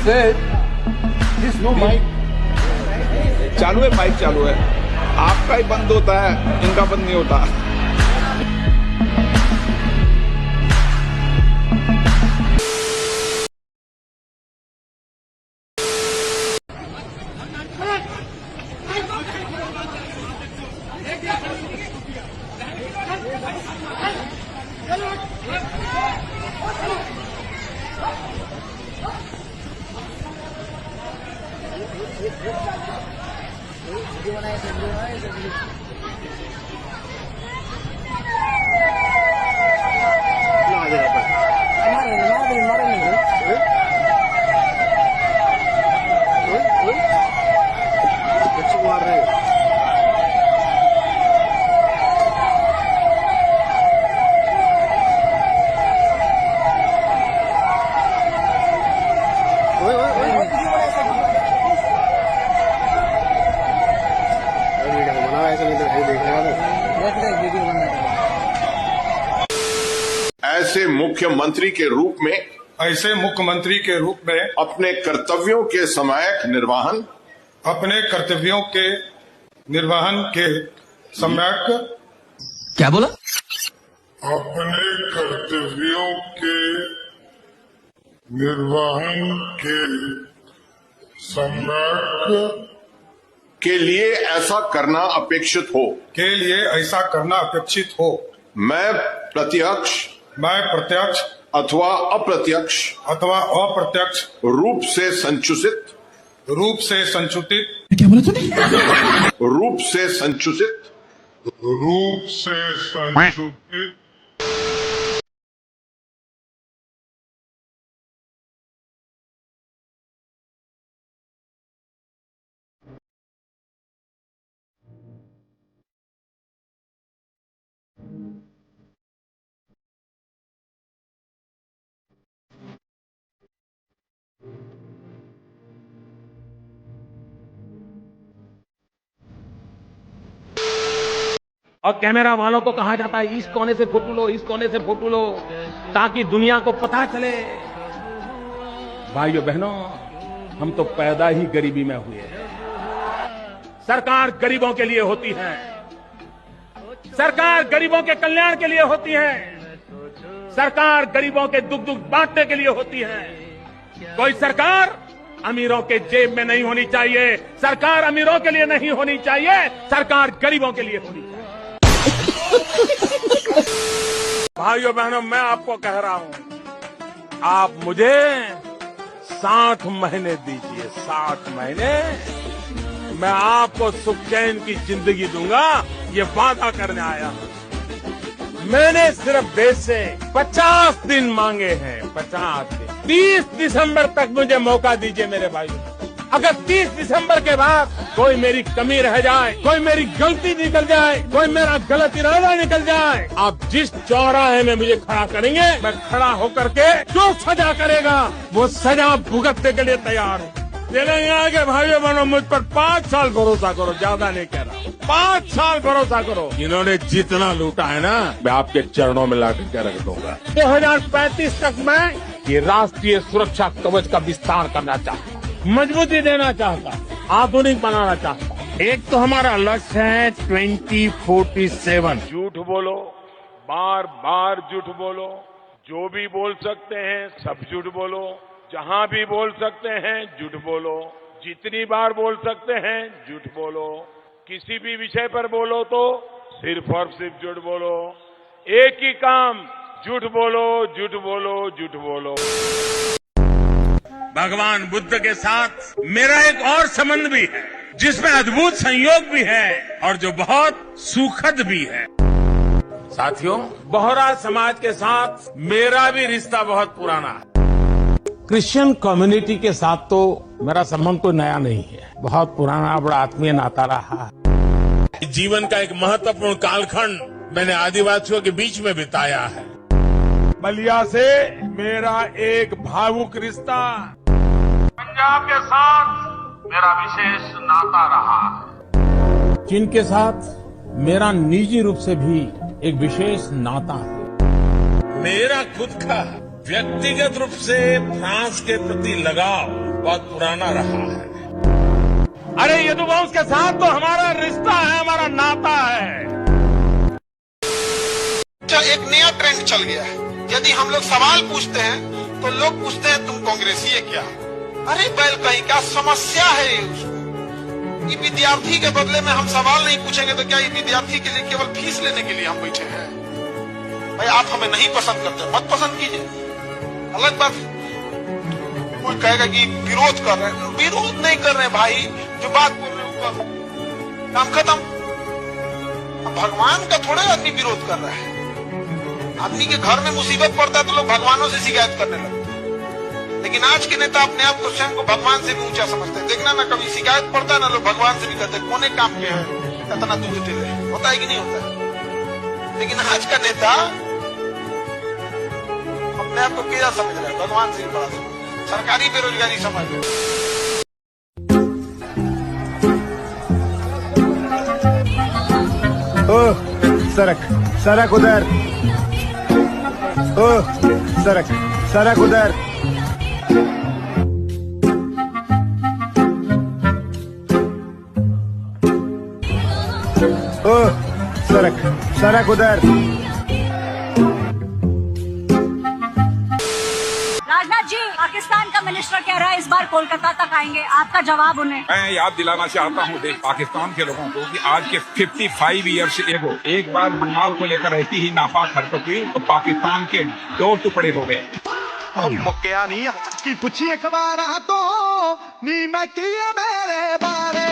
said, this no mic. चालू है, mic चालू है। आपका ही बंद होता है, इनका बंद नहीं होता। ऐसे मुख्यमंत्री के रूप में अपने कर्तव्यों के सम्यक क्या बोला? अपने कर्तव्यों के निर्वहन के सम्यक के लिए ऐसा करना अपेक्षित हो मैं प्रत्यक्ष अथवा अप्रत्यक्ष रूप से संचुसित क्या बोला तूने? रूप से संचुसित और कैमरा वालों को कहा जाता है इस कोने से फोटो लो, इस कोने से फोटो लो, ताकि दुनिया को पता चले। भाइयों बहनों, हम तो पैदा ही गरीबी में हुए हैं। सरकार गरीबों के लिए होती है, सरकार गरीबों के कल्याण के लिए होती है, सरकार गरीबों के दुख बांटने के लिए होती है। कोई सरकार अमीरों के जेब में नहीं होनी चाहिए, सरकार अमीरों के लिए नहीं होनी चाहिए, सरकार गरीबों के लिए होनी चाहिए। भाइयों बहनों, मैं आपको कह रहा हूं, आप मुझे 60 महीने दीजिए, 60 महीने मैं आपको सुख चैन की जिंदगी दूंगा, ये वादा करने आया हूं। मैंने सिर्फ देश से 50 दिन मांगे हैं, 50 दिन। 30 दिसंबर तक मुझे मौका दीजिए मेरे भाइयों। अगर 30 दिसंबर के बाद कोई मेरी कमी रह जाए, कोई मेरी गलती निकल जाए, कोई मेरा गलत इरादा निकल जाए, आप जिस चौराहे में मुझे खड़ा करेंगे, मैं खड़ा होकर के जो सजा करेगा वो सजा भुगतने के लिए तैयार हूँ। तेलंगाना के भाइयों बहनों, मुझ पर 5 साल भरोसा करो, ज्यादा नहीं कह रहा, 5 साल भरोसा करो। इन्होंने जितना लूटा है ना, मैं आपके चरणों में लाकर के रख दूंगा। 2035 तक मैं ये राष्ट्रीय सुरक्षा कवच का विस्तार करना चाहता हूँ, मजबूती देना चाहता, आधुनिक बनाना चाहता। एक तो हमारा लक्ष्य है 2047। झूठ बोलो, बार बार झूठ बोलो, जो भी बोल सकते हैं सब झूठ बोलो, जहां भी बोल सकते हैं झूठ बोलो, जितनी बार बोल सकते हैं झूठ बोलो, किसी भी विषय पर बोलो तो सिर्फ और सिर्फ झूठ बोलो। एक ही काम, झूठ बोलो, झूठ बोलो, झूठ बोलो। भगवान बुद्ध के साथ मेरा एक और संबंध भी है, जिसमें अद्भुत संयोग भी है और जो बहुत सुखद भी है। साथियों, बोहरा समाज के साथ मेरा भी रिश्ता बहुत पुराना है। क्रिश्चियन कम्युनिटी के साथ तो मेरा संबंध कोई नया नहीं है, बहुत पुराना, बड़ा आत्मीय नाता रहा है। जीवन का एक महत्वपूर्ण कालखंड मैंने आदिवासियों के बीच में बिताया है। बलिया से मेरा एक भावुक रिश्ता, पंजाब के साथ मेरा विशेष नाता रहा है, जिनके साथ मेरा निजी रूप से भी एक विशेष नाता है। मेरा खुद का व्यक्तिगत रूप से फ्रांस के प्रति लगाव बहुत पुराना रहा है। अरे यदुवंश के साथ तो हमारा रिश्ता है, हमारा नाता है। एक नया ट्रेंड चल गया है। यदि हम लोग सवाल पूछते हैं तो लोग पूछते हैं तुम कांग्रेसी है क्या? अरे बैल कहीं क्या समस्या है ये उसको? ये विद्यार्थी के बदले में हम सवाल नहीं पूछेंगे तो क्या ये विद्यार्थी के लिए केवल फीस लेने के लिए हम बैठे हैं? भाई आप हमें नहीं पसंद करते, मत पसंद कीजिए, अलग बात। कोई कहेगा कि विरोध कर रहे हैं, विरोध नहीं कर रहे भाई, जो बात बोल रहे हैं काम खत्म। भगवान का थोड़े आदमी विरोध कर रहा है। आदमी के घर में मुसीबत पड़ता है तो लोग भगवानों से शिकायत करने लगते हैं, लेकिन आज के नेता अपने आप को स्वयं को भगवान से भी ऊंचा समझते हैं। देखना ना, कभी शिकायत पड़ता है ना, लोग भगवान से भी कहते हैं कोने काम के है इतना दूध ढीले, होता है कि नहीं होता है? लेकिन आज का नेता अपने आप को क्या समझ रहा है? भगवान से भी बड़ा समझ, सरकारी बेरोजगारी समझ रहे हैं। सड़क सड़क उधर, ओ सड़क सड़क उधर। ओ सड़क सड़क उधर। राजनाथ जी, पाकिस्तान का मिनिस्टर कह रहा है इस बार कोलकाता तक आएंगे, आपका जवाब उन्हें? मैं याद दिलाना चाहता हूँ देख पाकिस्तान के लोगों को कि आज के 55 ईयर्स एगो एक बार बंगाल को लेकर ऐसी ही नापाक हरकत हुई तो पाकिस्तान के 2 टुकड़े हो गए। मुक्किया नहीं कि पूछिए खबारा तो नी मैं किया मेरे बारे।